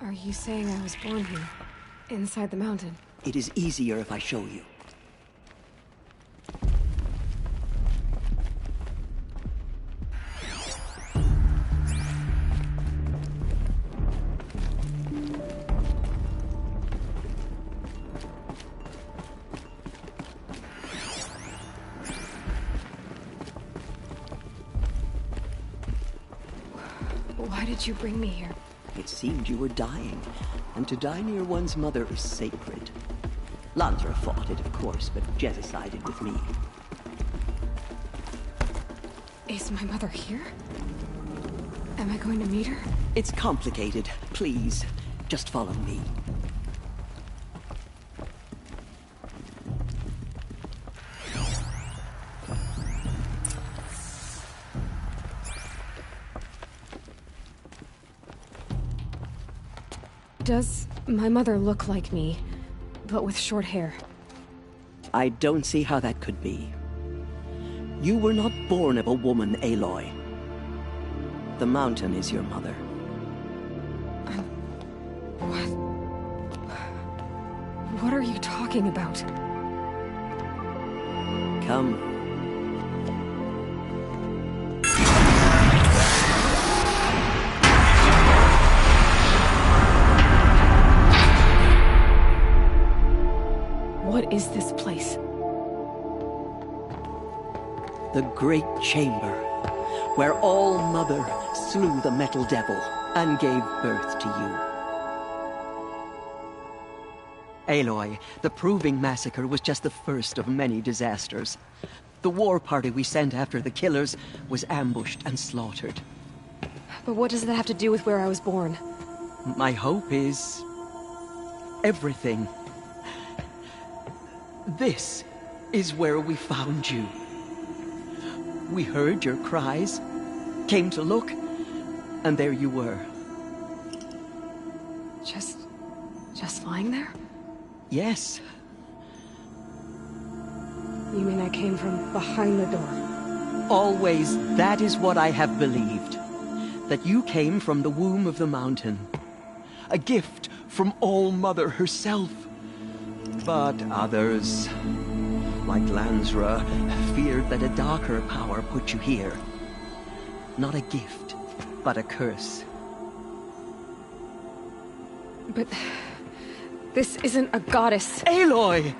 Are you saying I was born here? Inside the mountain? It is easier if I show you. Why did you bring me here? It seemed you were dying, and to die near one's mother is sacred. Lansra fought it, of course, but Jezza sided with me. Is my mother here? Am I going to meet her? It's complicated. Please, just follow me. Does my mother look like me, but with short hair? I don't see how that could be. You were not born of a woman, Aloy. The mountain is your mother. What? What are you talking about? Come. What is this place? The Great Chamber, where All-Mother slew the Metal Devil and gave birth to you. Aloy, the Proving Massacre was just the first of many disasters. The war party we sent after the killers was ambushed and slaughtered. But what does that have to do with where I was born? My hope is everything. This is where we found you. We heard your cries, came to look, and there you were. Just lying there? Yes. You mean I came from behind the door? Always, that is what I have believed. That you came from the womb of the mountain. A gift from All-Mother herself. But others, like Lansra, feared that a darker power put you here. Not a gift, but a curse. But this isn't a goddess. Aloy!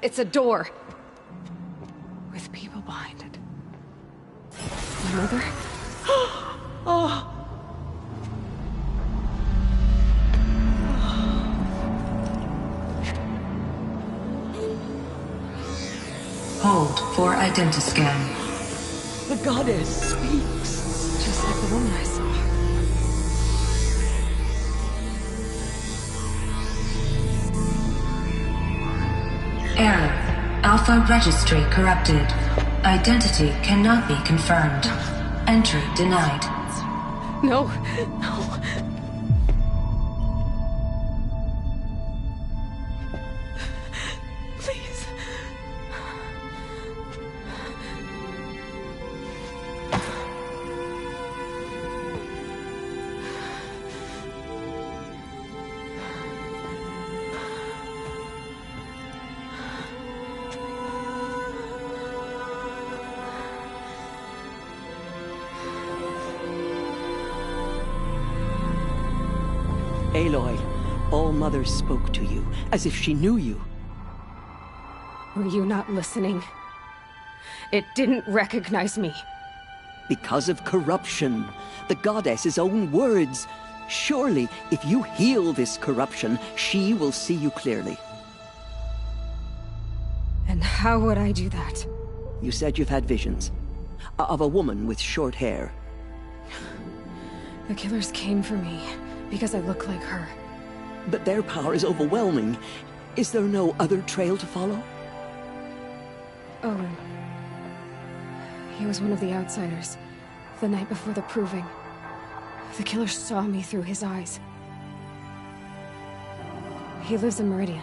It's a door. With people behind it. My mother? Oh! Hold for identiscan. The goddess speaks. Just like the woman I saw. Error. Alpha registry corrupted. Identity cannot be confirmed. Entry denied. No, no. Please. Aloy, All-Mother spoke to you, as if she knew you. Were you not listening? It didn't recognize me. Because of corruption. The goddess's own words. Surely, if you heal this corruption, she will see you clearly. And how would I do that? You said you've had visions. Of a woman with short hair. The killers came for me because I look like her. But their power is overwhelming. Is there no other trail to follow? Owen. He was one of the outsiders. The night before the Proving. The killer saw me through his eyes. He lives in Meridian.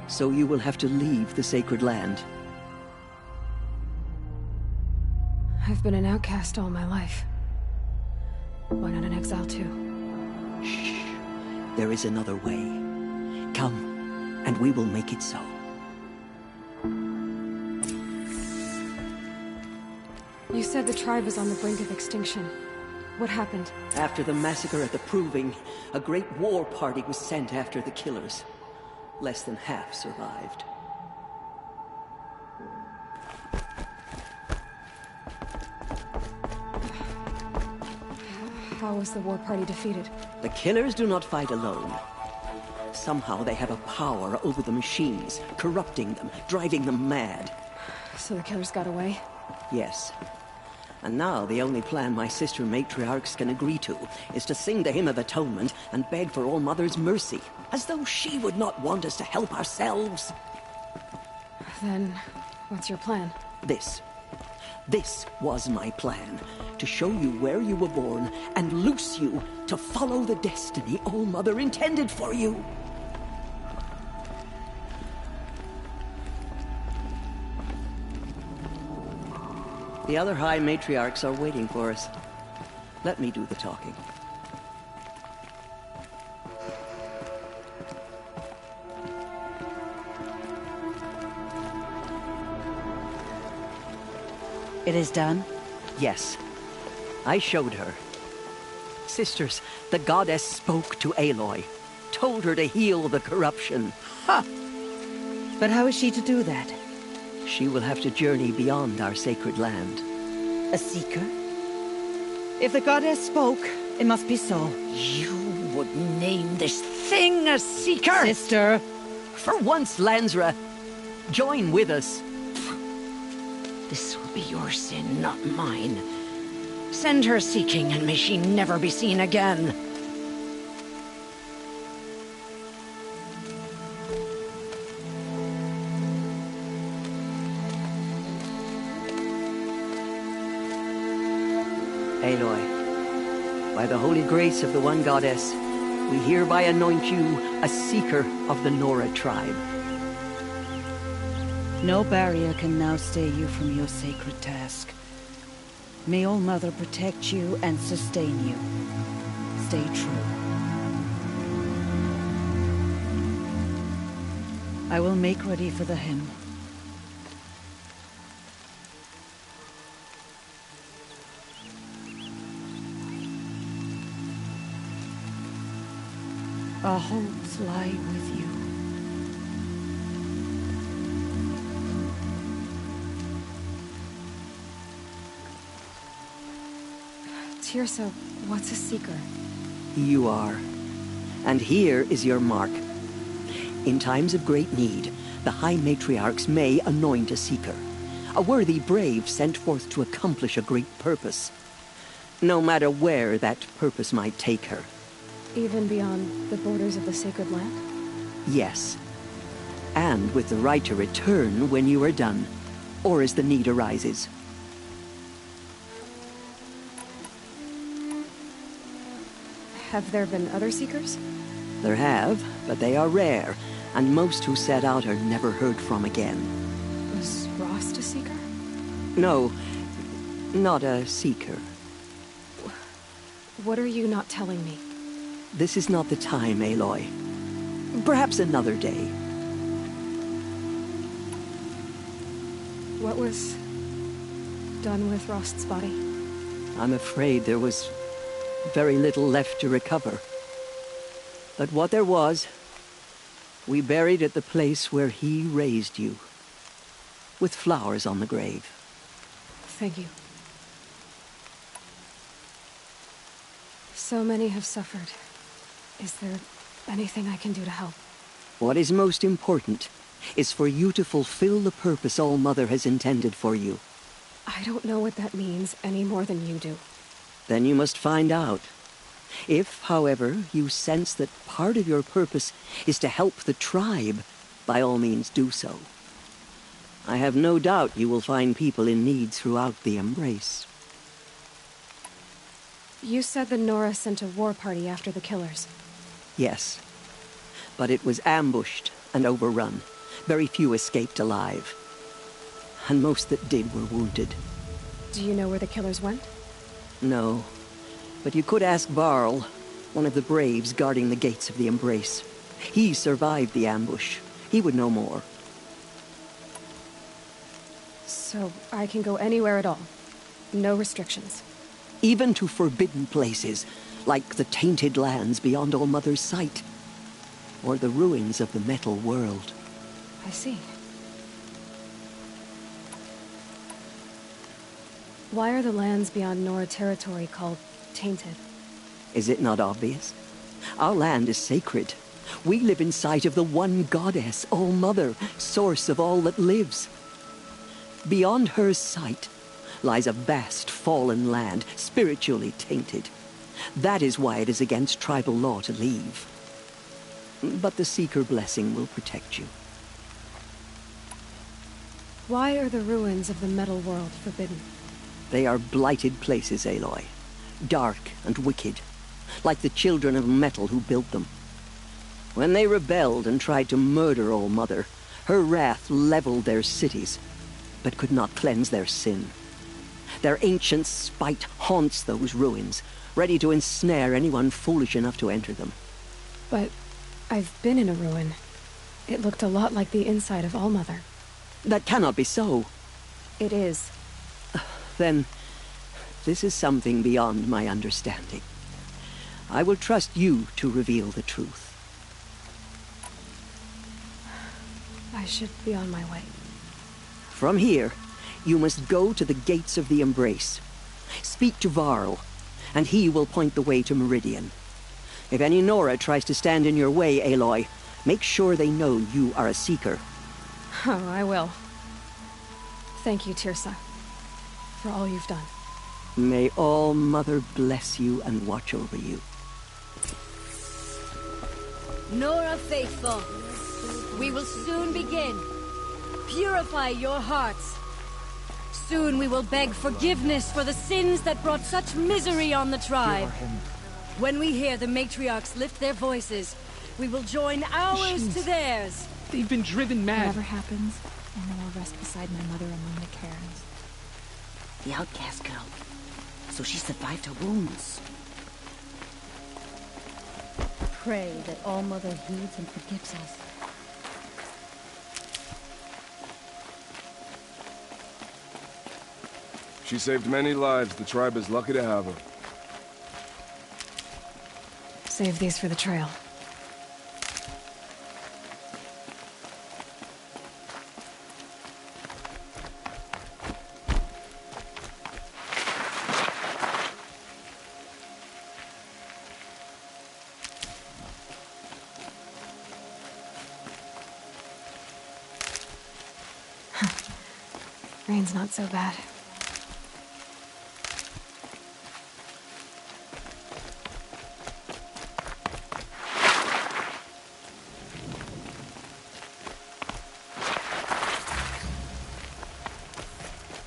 So you will have to leave the sacred land. I've been an outcast all my life. Why not an exile too? Shh. there is another way. Come, and we will make it so. You said the tribe was on the brink of extinction. What happened? After the massacre at the Proving, a great war party was sent after the killers. Less than half survived. How was the war party defeated? The killers do not fight alone. Somehow they have a power over the machines, corrupting them, driving them mad. So the killers got away? Yes. And now the only plan my sister matriarchs can agree to is to sing the Hymn of Atonement and beg for All Mother's mercy, as though she would not want us to help ourselves. Then, what's your plan? This was my plan. To show you where you were born and loose you to follow the destiny All Mother intended for you. The other High Matriarchs are waiting for us. Let me do the talking. It is done? Yes. I showed her. Sisters, the goddess spoke to Aloy. Told her to heal the corruption. Ha! But how is she to do that? She will have to journey beyond our sacred land. A seeker? If the goddess spoke, it must be so. You would name this thing a seeker? Sister! For once, Lansra, join with us. This will be your sin, not mine. Send her seeking, and may she never be seen again. Aloy, by the holy grace of the One Goddess, we hereby anoint you a seeker of the Nora tribe. No barrier can now stay you from your sacred task. May All Mother protect you and sustain you. Stay true. I will make ready for the hymn. Our hopes lie with you. Tirsa, what's a seeker? You are. And here is your mark. In times of great need, the High Matriarchs may anoint a seeker. A worthy brave sent forth to accomplish a great purpose. No matter where that purpose might take her. Even beyond the borders of the sacred land? Yes. And with the right to return when you are done, or as the need arises. Have there been other seekers? There have, but they are rare, and most who set out are never heard from again. Was Rost a seeker? No, not a seeker. What are you not telling me? This is not the time, Aloy. Perhaps another day. What was done with Rost's body? I'm afraid there was very little left to recover. But what there was, we buried at the place where he raised you, with flowers on the grave. Thank you. So many have suffered. Is there anything I can do to help? What is most important is for you to fulfill the purpose All Mother has intended for you. I don't know what that means any more than you do. Then you must find out. If, however, you sense that part of your purpose is to help the tribe, by all means do so. I have no doubt you will find people in need throughout the Embrace. You said the Nora sent a war party after the killers. Yes. But it was ambushed and overrun. Very few escaped alive. And most that did were wounded. Do you know where the killers went? No. But you could ask Varl. one of the braves guarding the gates of the Embrace. He survived the ambush. He would know more. So I can go anywhere at all. No restrictions. Even to forbidden places, like the tainted lands beyond All Mother's sight, or the ruins of the metal world. I see. Why are the lands beyond Nora territory called tainted? Is it not obvious? Our land is sacred. We live inside of the one goddess, All Mother, source of all that lives. Beyond her sight lies a vast fallen land, spiritually tainted. That is why it is against tribal law to leave. But the Seeker blessing will protect you. Why are the ruins of the metal world forbidden? They are blighted places, Aloy. Dark and wicked, like the children of metal who built them. When they rebelled and tried to murder All Mother, her wrath leveled their cities, but could not cleanse their sin. Their ancient spite haunts those ruins, ready to ensnare anyone foolish enough to enter them. But I've been in a ruin. It looked a lot like the inside of All Mother. That cannot be so. It is. Then, this is something beyond my understanding. I will trust you to reveal the truth. I should be on my way. From here, you must go to the gates of the Embrace. Speak to Varl, and he will point the way to Meridian. If any Nora tries to stand in your way, Aloy, make sure they know you are a Seeker. Oh, I will. Thank you, Tirsa, for all you've done. May All Mother bless you and watch over you. Nora faithful, we will soon begin. Purify your hearts. Soon we will beg forgiveness for the sins that brought such misery on the tribe. When we hear the matriarchs lift their voices, we will join ours to theirs. They've been driven mad. Whatever happens, I know I'll rest beside my mother among the cairns. The outcast girl. So she survived her wounds. Pray that All Mother heeds and forgives us. She saved many lives. The tribe is lucky to have her. Save these for the trail. Rain's not so bad.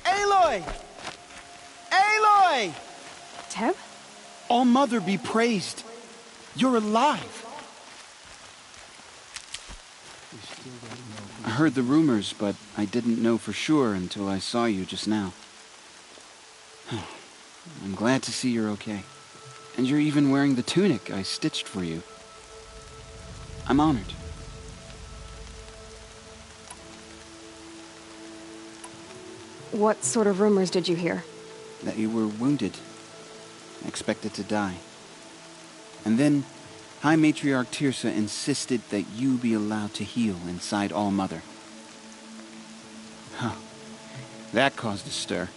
Aloy! Aloy! Teb? All Mother be praised. You're alive. I heard the rumors, but I didn't know for sure until I saw you just now. I'm glad to see you're okay. And you're even wearing the tunic I stitched for you. I'm honored. What sort of rumors did you hear? That you were wounded. Expected to die. And then, High Matriarch Tirsa insisted that you be allowed to heal inside All Mother. Huh. That caused a stir.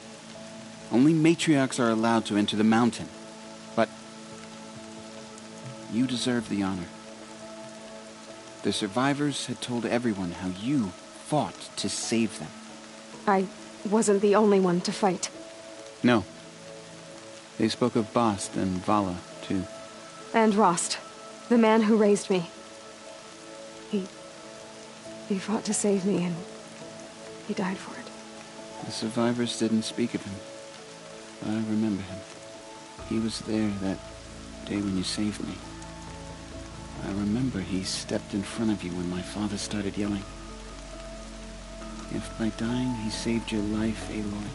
Only matriarchs are allowed to enter the mountain. But you deserve the honor. The survivors had told everyone how you fought to save them. I wasn't the only one to fight. No. They spoke of Bast and Vala, too. And Rost, the man who raised me. He fought to save me, and he died for it. The survivors didn't speak of him, but I remember him. He was there that day when you saved me. I remember he stepped in front of you when my father started yelling. If by dying he saved your life, Aloy,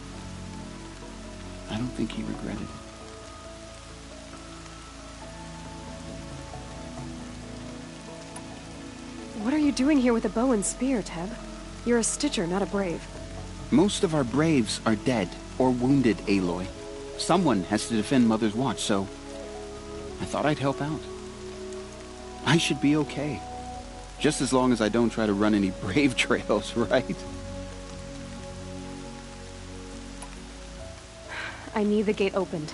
I don't think he regretted it. you doing here with a bow and spear, Teb? You're a Stitcher, not a Brave. Most of our Braves are dead or wounded, Aloy. Someone has to defend Mother's Watch, so I thought I'd help out. I should be okay. Just as long as I don't try to run any Brave trails, right? I need the gate opened.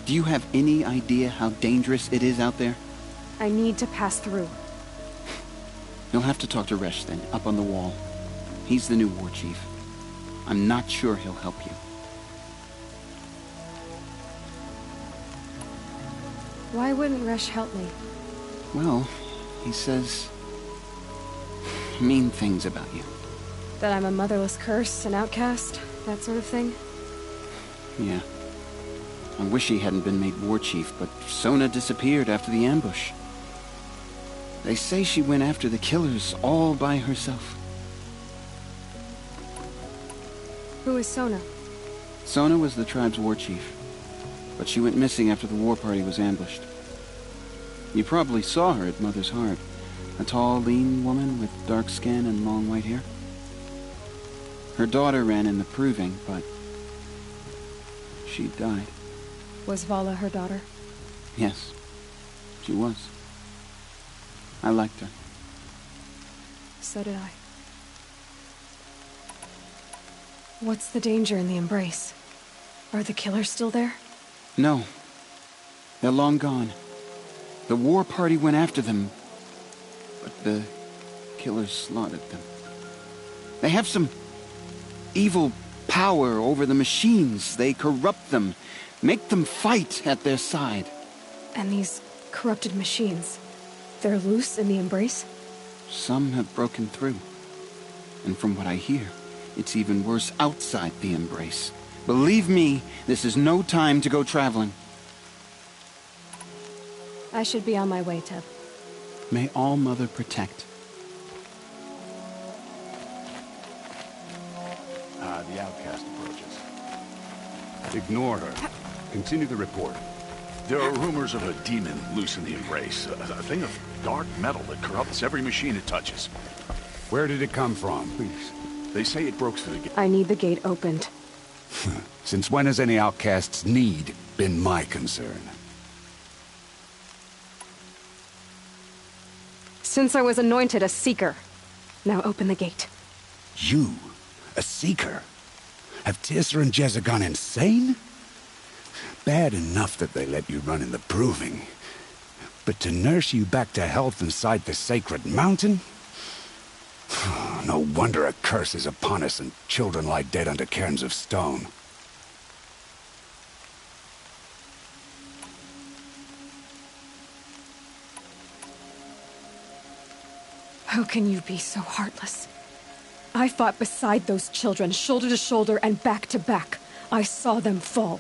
Do you have any idea how dangerous it is out there? I need to pass through. You'll have to talk to Resh then, up on the wall. He's the new war chief. I'm not sure he'll help you. Why wouldn't Resh help me? Well, he says mean things about you. That I'm a motherless curse, an outcast, that sort of thing? Yeah. I wish he hadn't been made war chief, but Sona disappeared after the ambush. They say she went after the killers all by herself. Who is Sona? Sona was the tribe's war chief, but she went missing after the war party was ambushed. You probably saw her at Mother's Heart. A tall, lean woman with dark skin and long white hair. Her daughter ran in the proving, but she died. Was Vala her daughter? Yes, she was. I liked her. So did I. What's the danger in the embrace? Are the killers still there? No. They're long gone. The war party went after them, but the killers slaughtered them. They have some evil power over the machines. They corrupt them, make them fight at their side. And these corrupted machines, they're loose in the embrace? Some have broken through. And from what I hear, it's even worse outside the embrace. Believe me, this is no time to go traveling. I should be on my way, Teb. May All Mother protect. The outcast approaches. Ignore her. Continue the report. There are rumors of a demon loose in the embrace. A thing of dark metal that corrupts every machine it touches. Where did it come from? Please. They say it broke through the gate. I need the gate opened. Since when has any outcast's need been my concern? Since I was anointed a Seeker. Now open the gate. You? A Seeker? Have Teersa and Jezza gone insane? Bad enough that they let you run in the proving. But to nurse you back to health inside the sacred mountain? No wonder a curse is upon us and children lie dead under cairns of stone. How can you be so heartless? I fought beside those children, shoulder to shoulder and back to back. I saw them fall.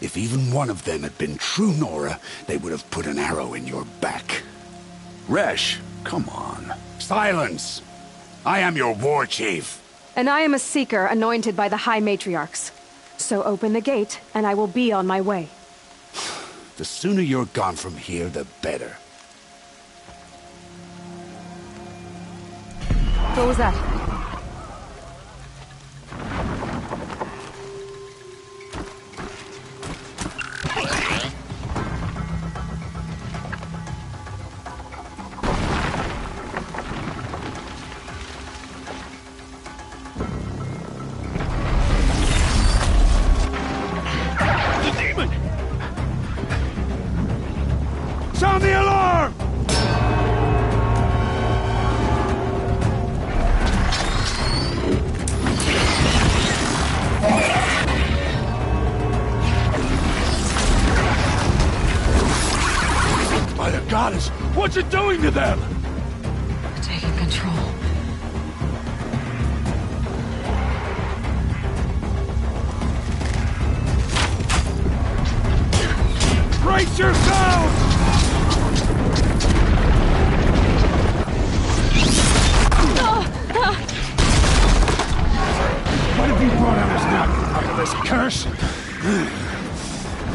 If even one of them had been true Nora, they would have put an arrow in your back. Resh, come on. Silence! I am your war chief. And I am a Seeker anointed by the High Matriarchs. So open the gate, and I will be on my way. The sooner you're gone from here, the better. What was that? Sound the alarm! By the goddess, what's it doing to them? Taking control. Brace yourselves! What have you brought on us now, after this curse?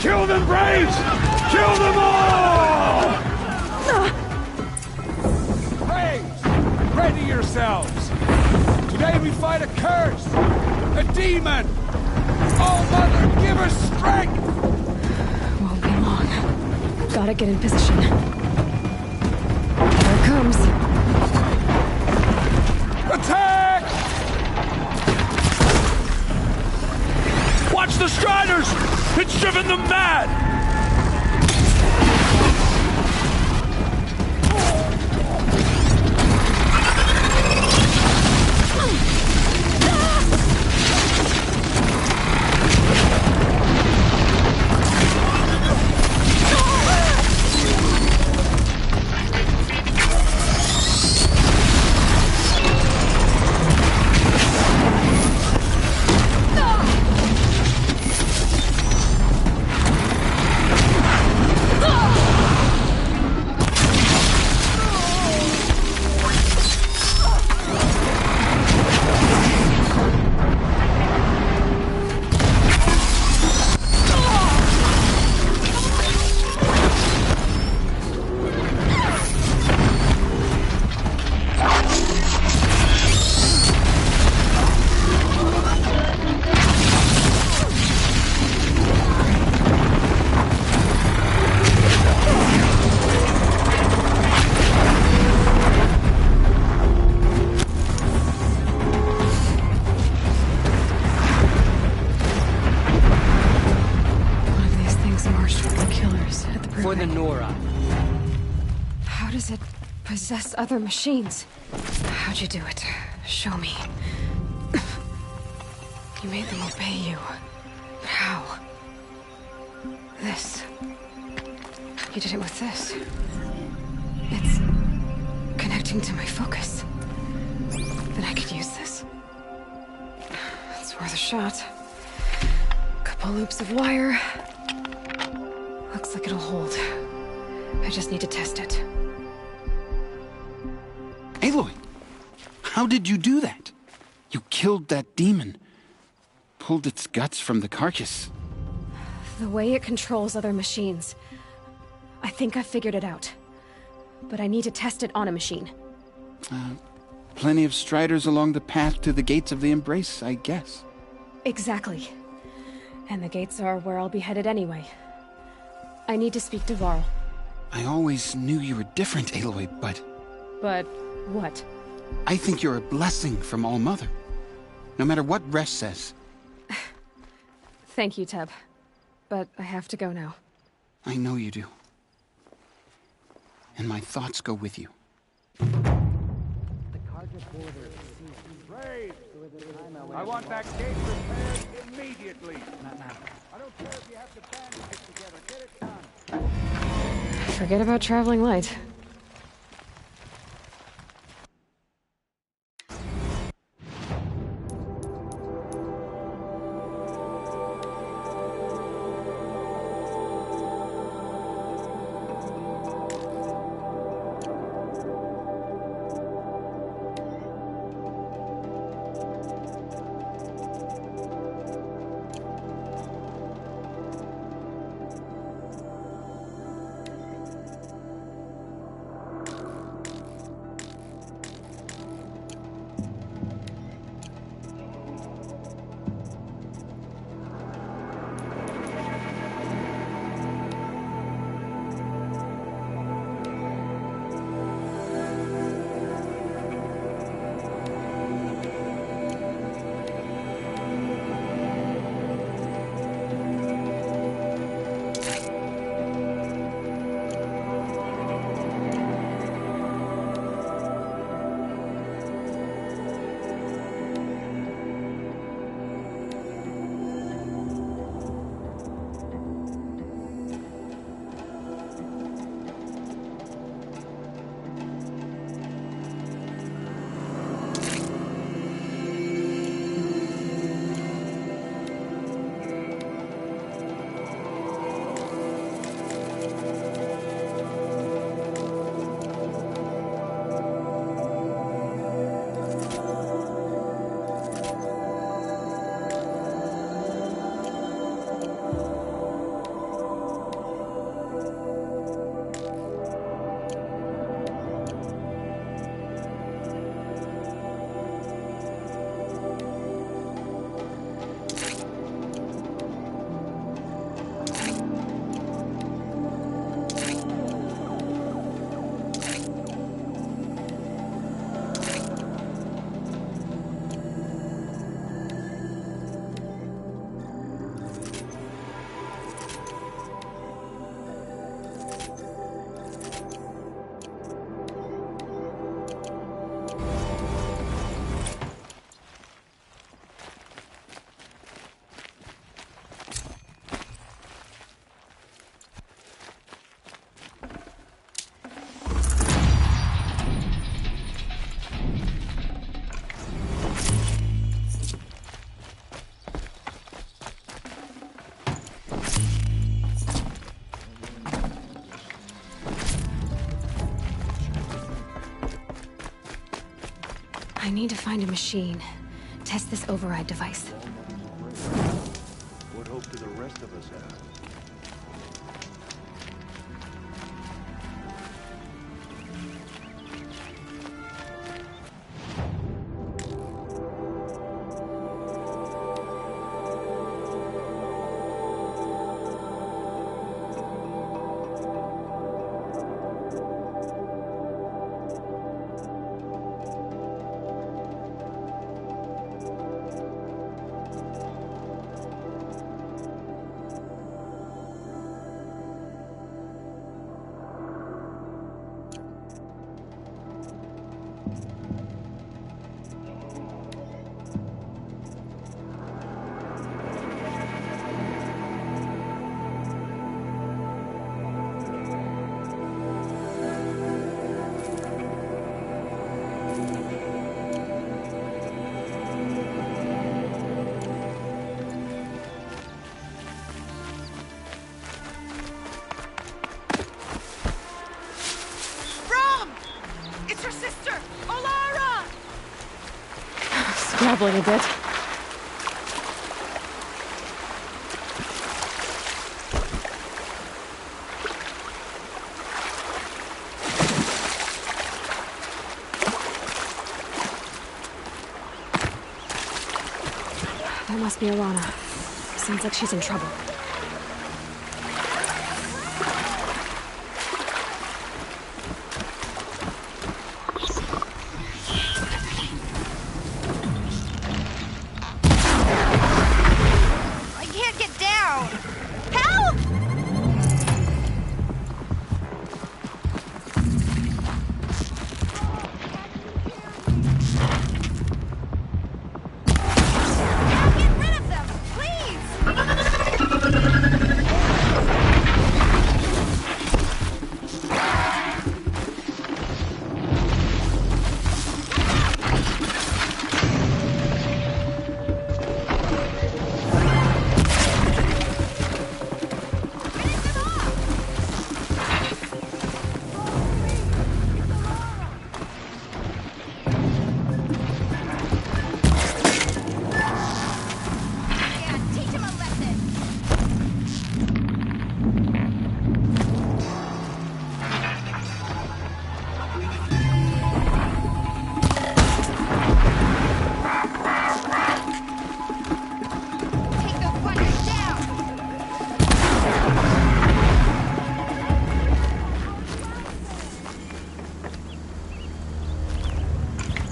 Kill them, Braves! Kill them all! Braves! Ready! Today we fight a curse! A demon! Oh, Mother, give her strength! Won't be long. Gotta get in position. Here it comes. Attack! Watch the Striders! It's driven them mad! For the Nora. How does it possess other machines? How'd you do it? Show me. You made them obey you. But how? This. You did it with this. It's connecting to my focus. Then I could use this. It's worth a shot. Couple loops of wire. Looks like it'll hold. I just need to test it. Aloy! How did you do that? You killed that demon. Pulled its guts from the carcass. The way it controls other machines. I think I figured it out. But I need to test it on a machine. Plenty of Striders along the path to the gates of the Embrace, I guess. Exactly. And the gates are where I'll be headed anyway. I need to speak to Varl. I always knew you were different, Aloy, but... But what? I think you're a blessing from All Mother. No matter what Resh says. Thank you, Teb. But I have to go now. I know you do. And my thoughts go with you. I want that gate repaired immediately. I don't care if you have to bandage it together. Get it done. Forget about traveling light. I need to find a machine. Test this override device. What hope do the rest of us have? Scrabbling a bit. That must be Alana. Sounds like she's in trouble.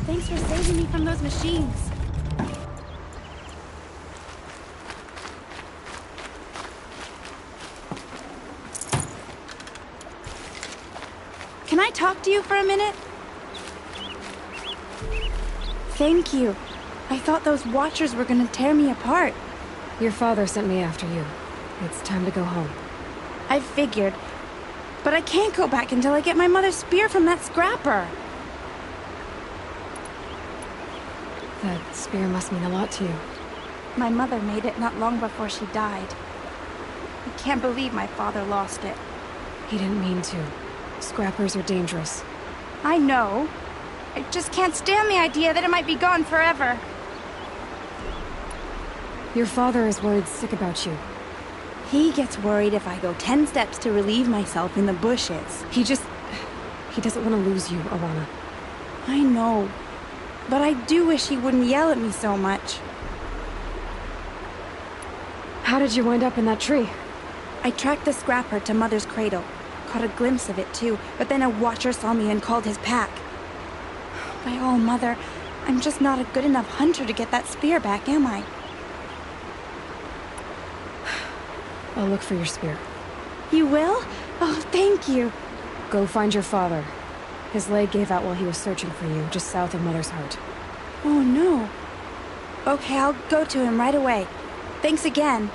Thanks for saving me from those machines. Can I talk to you for a minute? Thank you. I thought those Watchers were gonna tear me apart. Your father sent me after you. It's time to go home. I figured. But I can't go back until I get my mother's spear from that scrapper. That spear must mean a lot to you. My mother made it not long before she died. I can't believe my father lost it. He didn't mean to. Scrappers are dangerous. I know. I just can't stand the idea that it might be gone forever. Your father is worried sick about you. He gets worried if I go 10 steps to relieve myself in the bushes. He doesn't want to lose you, Alana. I know. But I do wish he wouldn't yell at me so much. How did you wind up in that tree? I tracked the scrapper to Mother's cradle. Caught a glimpse of it too, but then a Watcher saw me and called his pack. By all, Mother, I'm just not a good enough hunter to get that spear back, am I? I'll look for your spear. You will? Oh, thank you. Go find your father. His leg gave out while he was searching for you, just south of Mother's Heart. Oh, no. Okay, I'll go to him right away. Thanks again.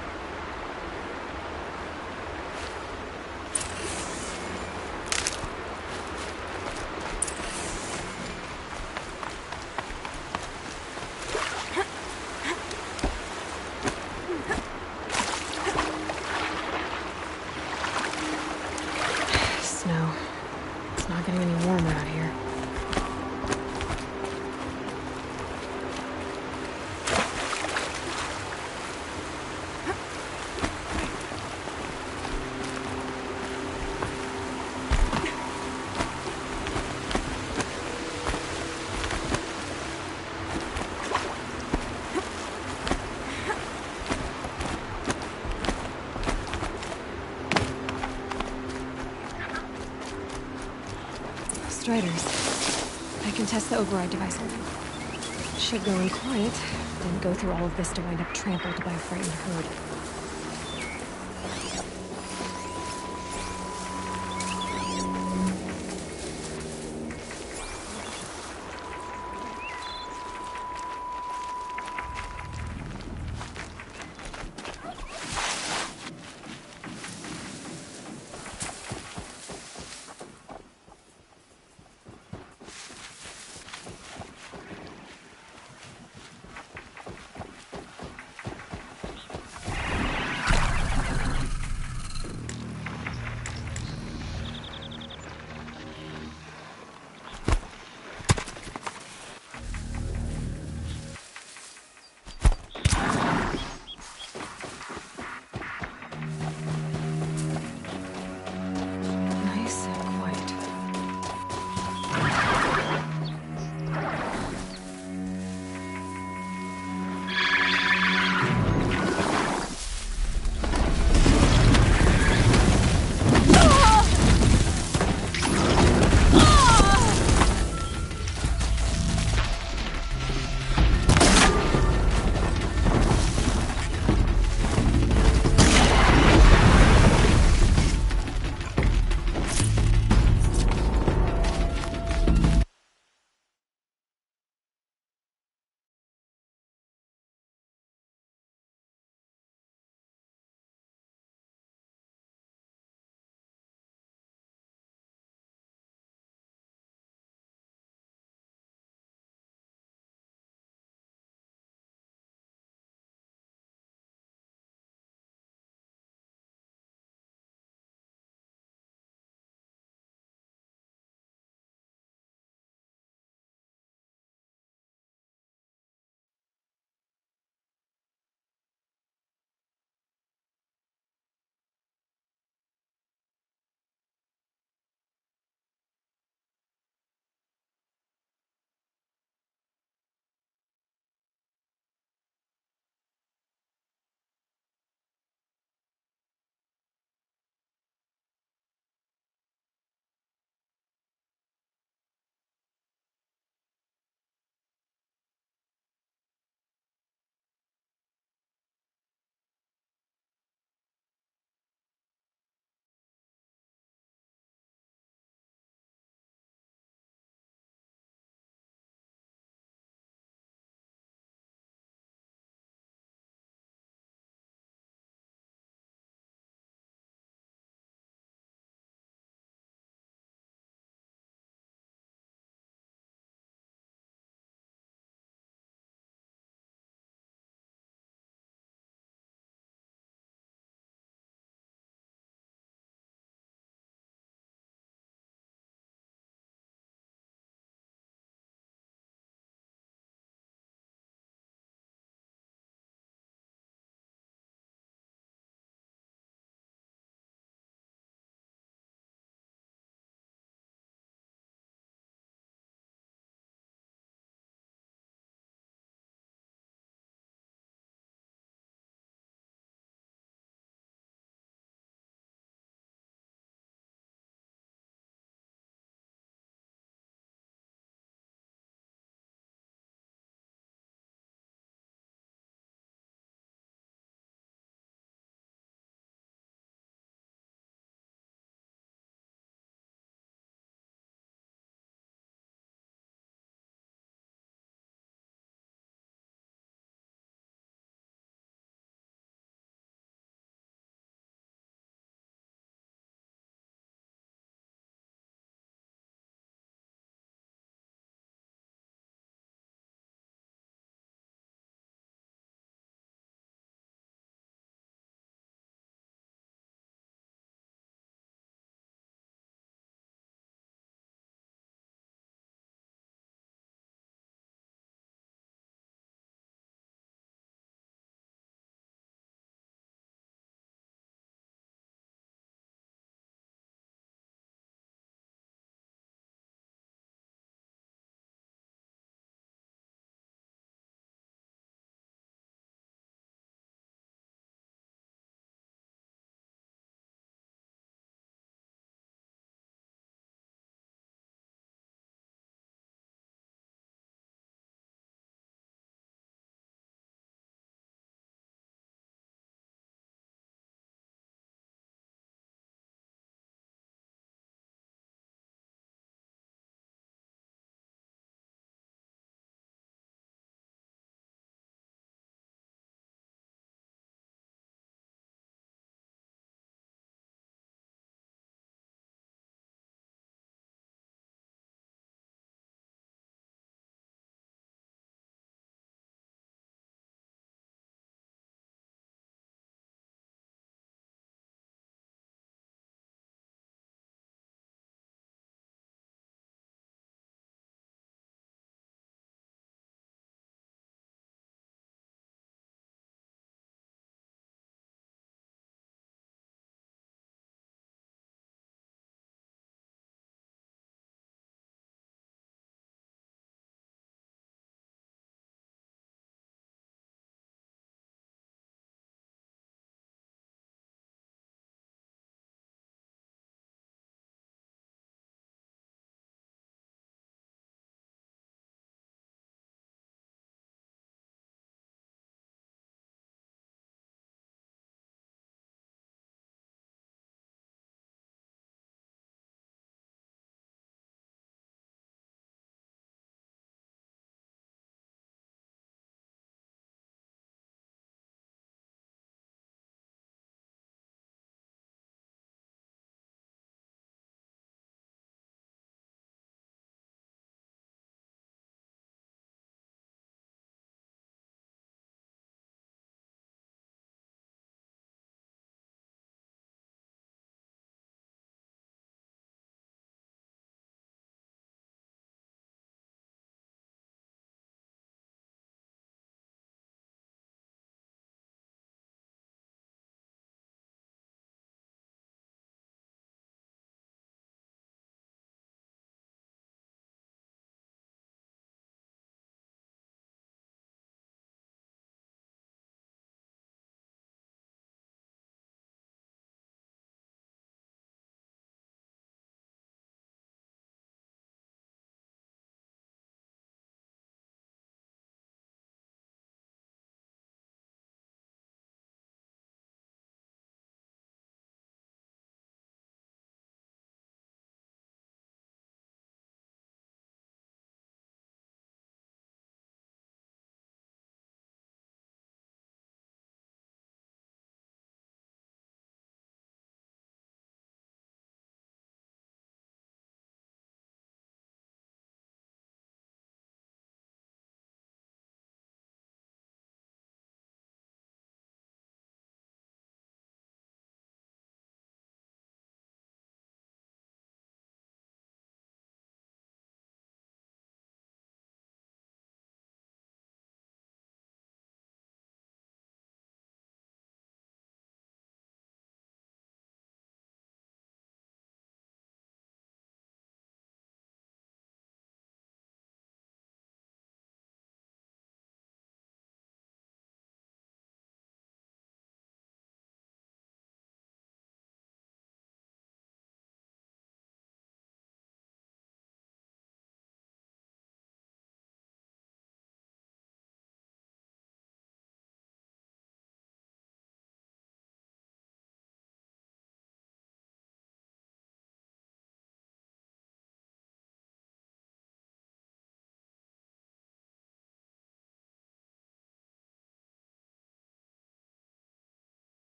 Snow. It's not getting any warmer out here. striders. I can test the override device on them. Should go in quiet, then go through all of this to wind up trampled by a frightened herd.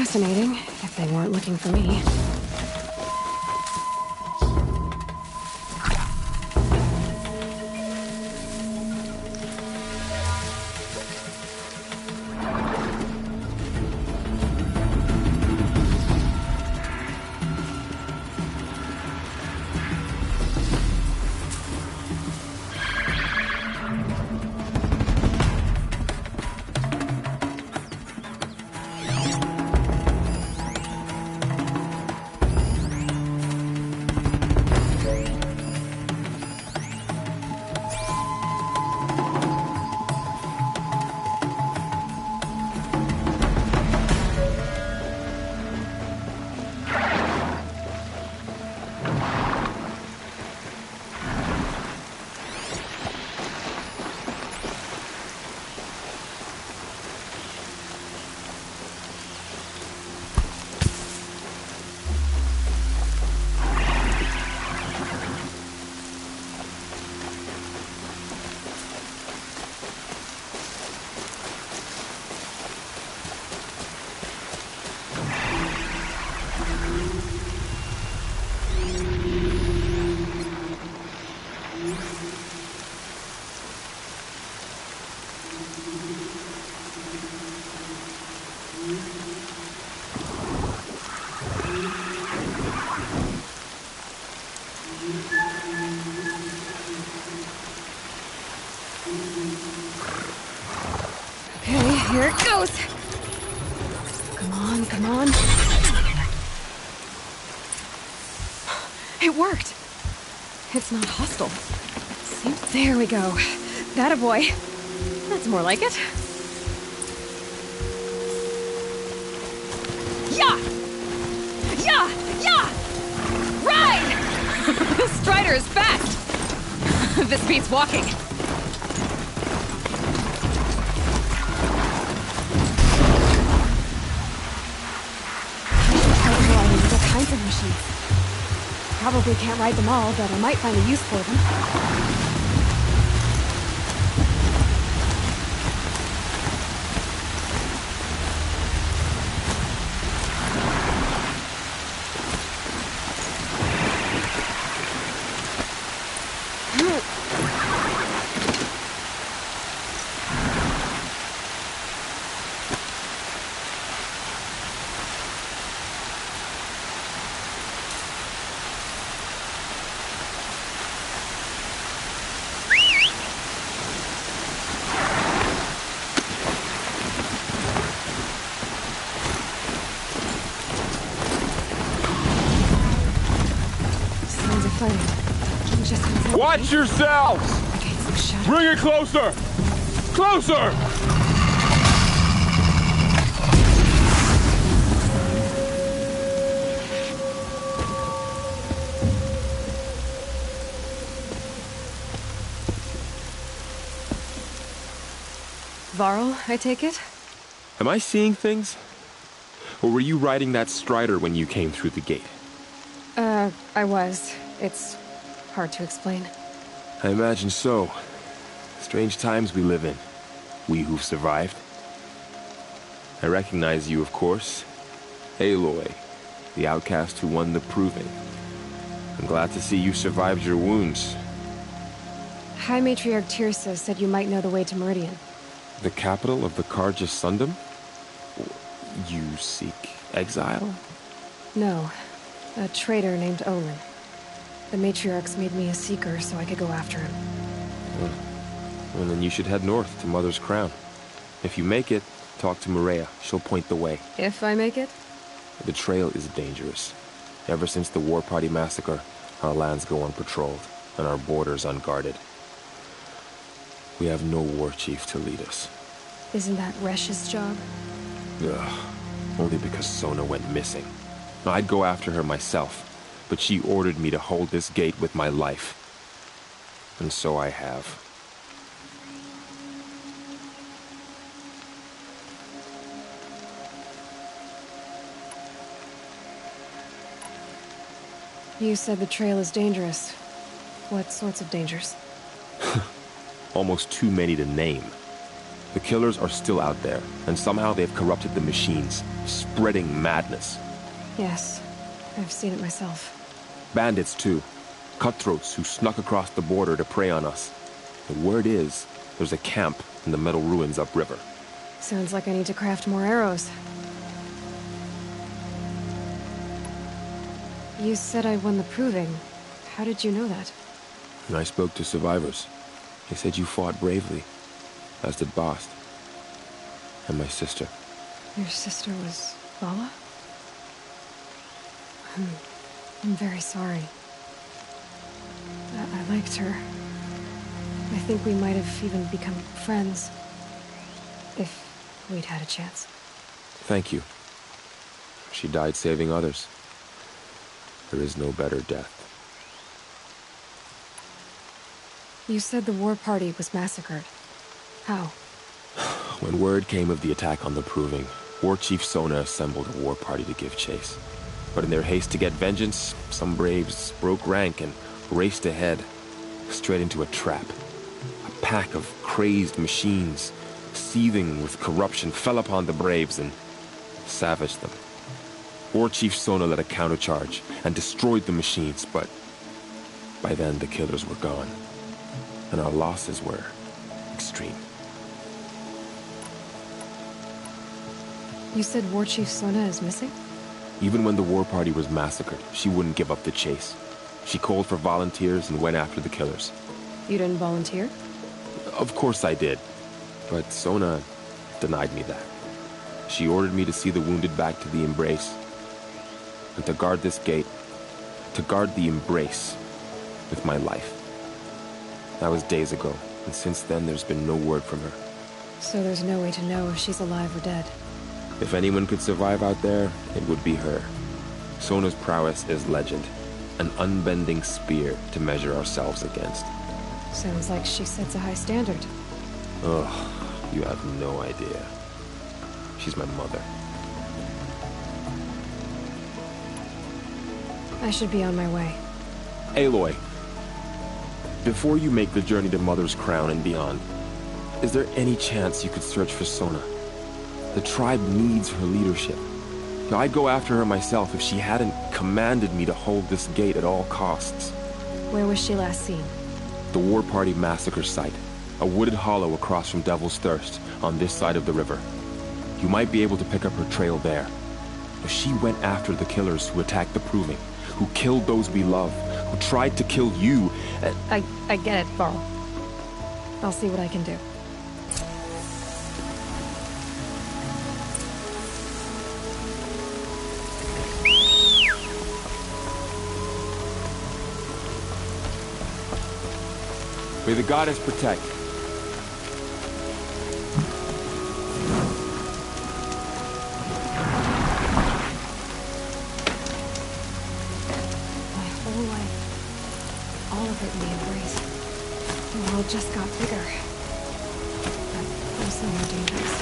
fascinating, if they weren't looking for me. Here it goes! Come on, come on. It worked! It's not hostile. There we go. That a boy. That's more like it. Yeah! Yeah! Yeah! Ride! This strider is fast! This beats walking. Kinds of machines. Probably can't ride them all, but I might find a use for them. Watch yourselves! Bring it closer! Closer! Varl, I take it? Am I seeing things? Or were you riding that strider when you came through the gate? I was. It's hard to explain. I imagine so. Strange times we live in. We who've survived. I recognize you, of course. Aloy, the outcast who won the proving. I'm glad to see you survived your wounds. High Matriarch Tirsa said you might know the way to Meridian. The capital of the Carja Sundom? You seek exile? No. A traitor named Olin. The Matriarchs made me a seeker so I could go after him. Well, then you should head north to Mother's Crown. If you make it, talk to Maria. She'll point the way. If I make it? The trail is dangerous. Ever since the War Party massacre, our lands go unpatrolled, and our borders unguarded. We have no war chief to lead us. Isn't that Resh's job? Ugh. Only because Sona went missing. I'd go after her myself, but she ordered me to hold this gate with my life. And so I have. You said the trail is dangerous. What sorts of dangers? Almost too many to name. The killers are still out there, and somehow they've corrupted the machines, spreading madness. Yes, I've seen it myself. Bandits, too. Cutthroats who snuck across the border to prey on us. The word is, there's a camp in the metal ruins upriver. Sounds like I need to craft more arrows. You said I won the proving. How did you know that? And I spoke to survivors. They said you fought bravely, as did Bast. And my sister. Your sister was Vala? I'm very sorry. I liked her. I think we might have even become friends. If we'd had a chance. Thank you. She died saving others. There is no better death. You said the war party was massacred. How? When word came of the attack on the Proving, War Chief Sona assembled a war party to give chase. But in their haste to get vengeance, some braves broke rank and raced ahead, straight into a trap. A pack of crazed machines, seething with corruption, fell upon the braves and savaged them. War Chief Sona led a countercharge and destroyed the machines, but by then the killers were gone, and our losses were extreme. You said War Chief Sona is missing? Even when the war party was massacred, she wouldn't give up the chase. She called for volunteers and went after the killers. You didn't volunteer? Of course I did, but Sona denied me that. She ordered me to see the wounded back to the Embrace, and to guard this gate, to guard the Embrace with my life. That was days ago, and since then there's been no word from her. So there's no way to know if she's alive or dead. If anyone could survive out there, it would be her. Sona's prowess is legend, an unbending spear to measure ourselves against. Sounds like she sets a high standard. Ugh, you have no idea. She's my mother. I should be on my way. Aloy, before you make the journey to Mother's Crown and beyond, is there any chance you could search for Sona? The tribe needs her leadership. I'd go after her myself if she hadn't commanded me to hold this gate at all costs. Where was she last seen? The War Party massacre site. A wooded hollow across from Devil's Thirst, on this side of the river. You might be able to pick up her trail there. She went after the killers who attacked the Proving, who killed those we love, who tried to kill you. I get it, Varl. I'll see what I can do. May the goddess protect. My whole life, all of it in the Embrace. The world just got bigger. But also more dangerous.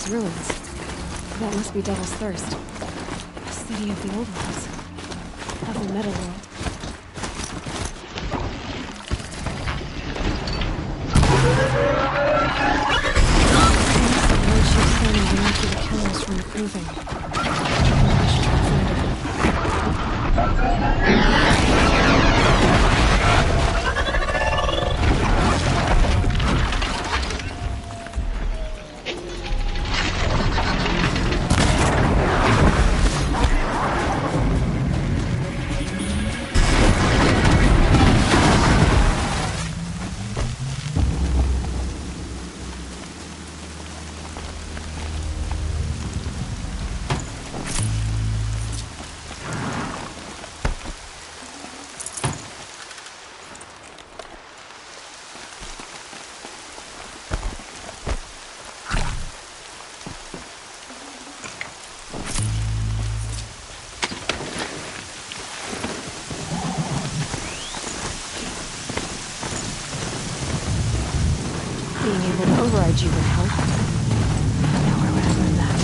these ruins. That must be Devil's Thirst. A city of the old ones. Of the metal world. The Lord Chief's planning to knock you the killers from the proving. I should try to find her. Being able to override you would help. Now where would I learn that?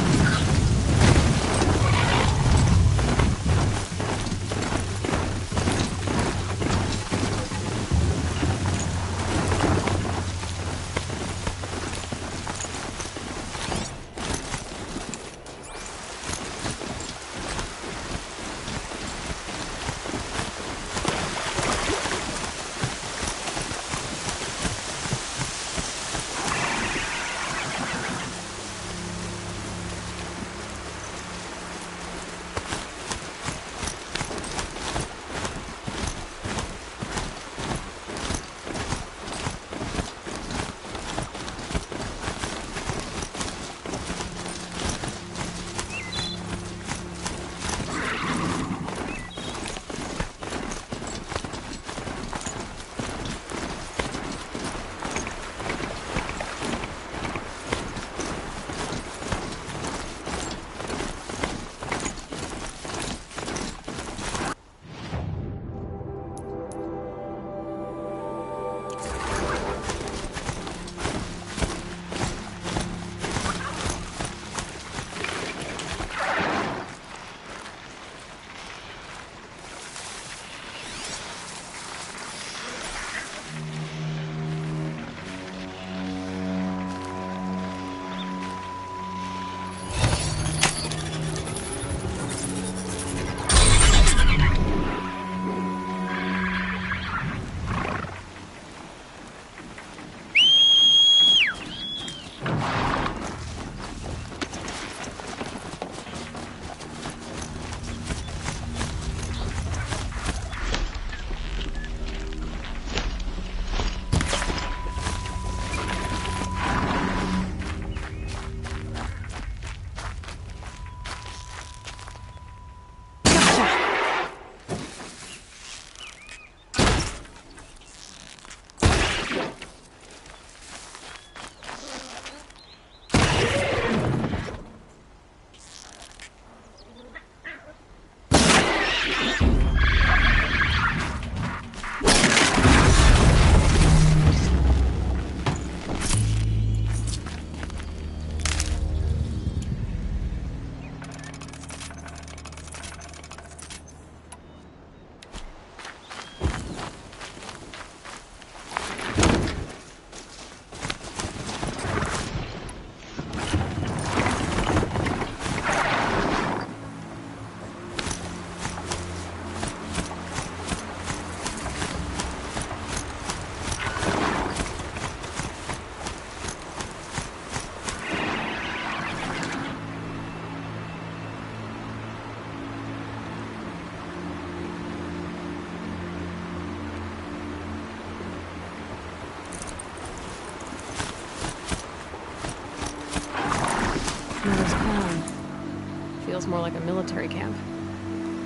Feels more like a military camp.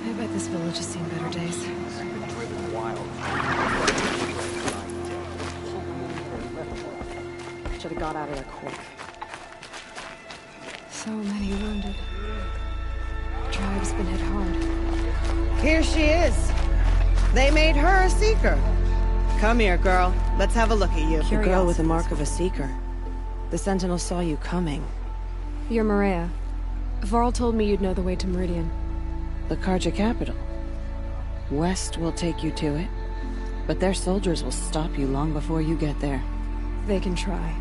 I bet this village has seen better days. Driven wild. Should have got out of there quick. So many wounded. Tribe's been hit hard. Here she is. They made her a seeker. Come here, girl. Let's have a look at you. The girl with the mark of a seeker. The Sentinel saw you coming. You're Maria. Varl told me you'd know the way to Meridian. The Carja capital. West will take you to it, but their soldiers will stop you long before you get there. They can try.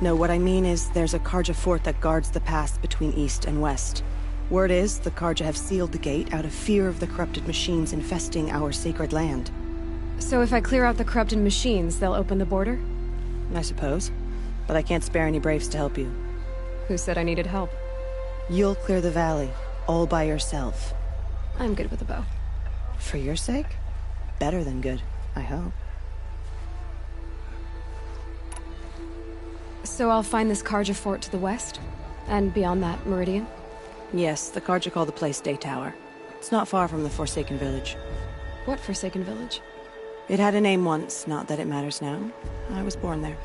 No, what I mean is there's a Carja fort that guards the pass between east and west. Word is, the Carja have sealed the gate out of fear of the corrupted machines infesting our sacred land. So if I clear out the corrupted machines, they'll open the border? I suppose. But I can't spare any braves to help you. Who said I needed help? You'll clear the valley, all by yourself. I'm good with a bow. For your sake? Better than good, I hope. So I'll find this Carja fort to the west? And beyond that, Meridian? Yes, the Carja call the place Day Tower. It's not far from the Forsaken Village. What Forsaken Village? It had a name once, not that it matters now. I was born there.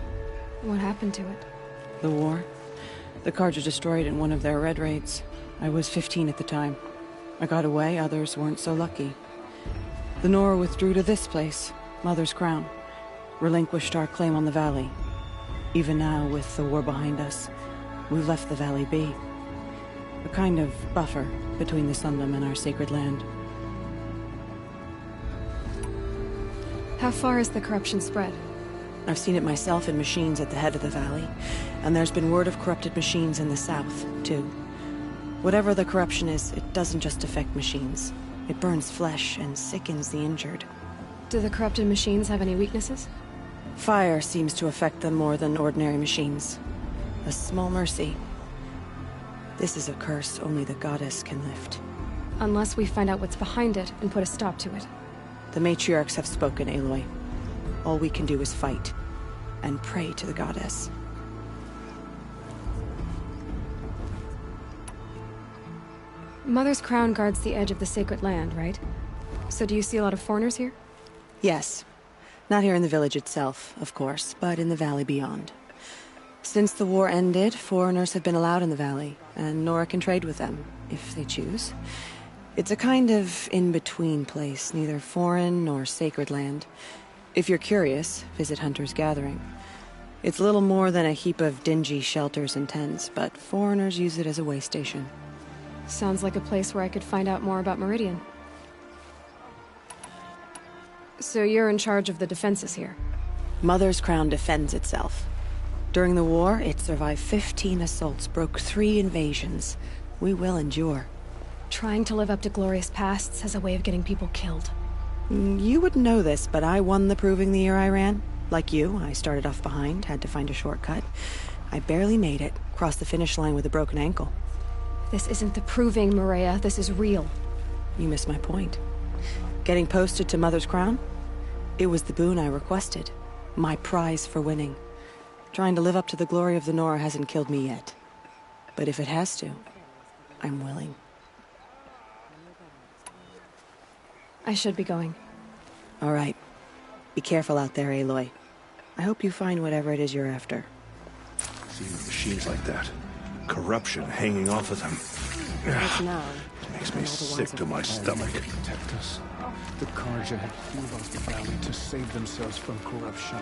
What happened to it? The war. The Carja destroyed in one of their red raids. I was 15 at the time. I got away, others weren't so lucky. The Nora withdrew to this place, Mother's Crown. Relinquished our claim on the valley. Even now, with the war behind us, we've left the valley be. A kind of buffer between the Sundom and our sacred land. How far has the corruption spread? I've seen it myself in machines at the head of the valley, and there's been word of corrupted machines in the south, too. Whatever the corruption is, it doesn't just affect machines. It burns flesh and sickens the injured. Do the corrupted machines have any weaknesses? Fire seems to affect them more than ordinary machines. A small mercy. This is a curse only the goddess can lift. Unless we find out what's behind it and put a stop to it. The matriarchs have spoken, Aloy. All we can do is fight, and pray to the goddess. Mother's Crown guards the edge of the sacred land, right? So do you see a lot of foreigners here? Yes. Not here in the village itself, of course, but in the valley beyond. Since the war ended, foreigners have been allowed in the valley, and Nora can trade with them, if they choose. It's a kind of in-between place, neither foreign nor sacred land. If you're curious, visit Hunter's Gathering. It's little more than a heap of dingy shelters and tents, but foreigners use it as a way station. Sounds like a place where I could find out more about Meridian. So you're in charge of the defenses here? Mother's Crown defends itself. During the war, it survived 15 assaults, broke 3 invasions. We will endure. Trying to live up to glorious pasts has a way of getting people killed. You wouldn't know this, but I won the proving the year I ran. Like you, I started off behind, had to find a shortcut. I barely made it, crossed the finish line with a broken ankle. This isn't the proving, Maria. This is real. You missed my point. Getting posted to Mother's Crown? It was the boon I requested. My prize for winning. Trying to live up to the glory of the Nora hasn't killed me yet. But if it has to, I'm willing. I should be going. All right. Be careful out there, Aloy. I hope you find whatever it is you're after. Seeing machines like that. Corruption hanging off of them. What's now? Makes me sick to my stomach. Protect us. The Carja had healed the valley to save themselves from corruption.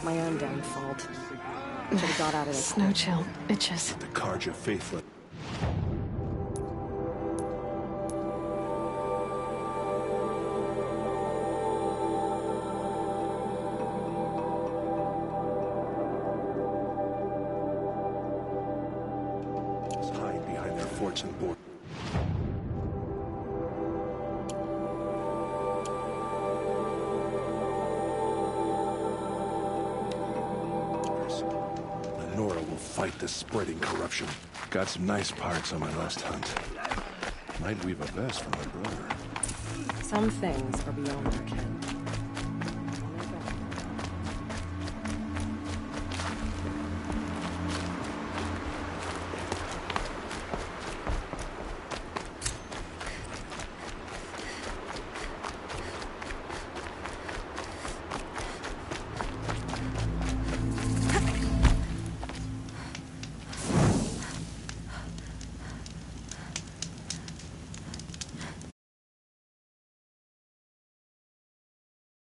My own damn fault. Should have got out of this. Snow chill. Itches. The Carja faithful. Hide behind their forts and board. Nora will fight the spreading corruption. Got some nice parts on my last hunt. Might weave a vest for my brother. Some things are beyond our ken.